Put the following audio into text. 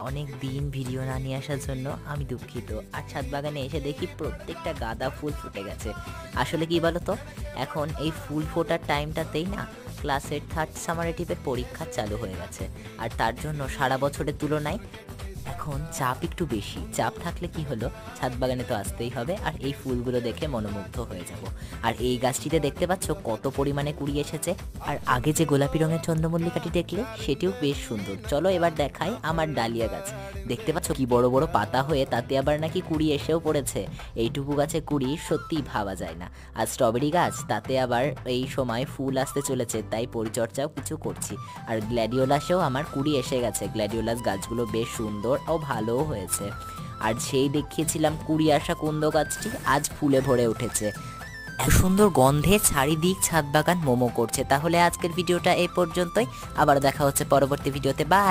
অনেক দিন ভিডিও না নিয়ে আসার জন্য আমি দুঃখিত। আর ছাদ বাগানে এসে দেখি প্রত্যেকটা গাঁদা ফুল ফুটে গেছে। আসলে কি বলো তো, এখন এই ফুল ফোটার টাইমটাতেই না ক্লাসের থার্ড সামারেটিভের পরীক্ষা চালু হয়ে গেছে। আর তার জন্য সারা বছরের তুলনায় এখন চাপ একটু বেশি। চাপ থাকলে কি হলো, ছাদ বাগানে তো আসতেই হবে, আর এই ফুলগুলো দেখে মনোমুগ্ধ হয়ে যাব। আর এই গাছটিতে দেখতে পাচ্ছ কত পরিমাণে কুড়ি এসেছে। আর আগে যে গোলাপি রঙের চন্দ্রমল্লিকাটি দেখলে সেটিও বেশ সুন্দর। চলো এবার দেখাই আমার ডালিয়া গাছ। দেখতে পাচ্ছ কি বড় বড় পাতা হয়ে তাতে আবার নাকি কুড়ি এসেও পড়েছে। এইটুকু গাছে কুড়ি সত্যিই ভাবা যায় না। আর স্ট্রবেরি গাছ, তাতে আবার এই সময় ফুল আসতে চলেছে, তাই পরিচর্যাও কিছু করছি। আর গ্ল্যাডিওলাসেও আমার কুড়ি এসে গেছে। গ্ল্যাডিওলাস গাছগুলো বেশ সুন্দর ও ভালোও হয়েছে। আর সেই দেখিয়েছিলাম কুড়ি আসা কুন্দ গাছটি আজ ফুলে ভরে উঠেছে। এত সুন্দর গন্ধে চারিদিক ছাদ বাগান মোমো করছে। তাহলে আজকের ভিডিওটা এই পর্যন্তই, আবার দেখা হচ্ছে পরবর্তী ভিডিওতে। বাই।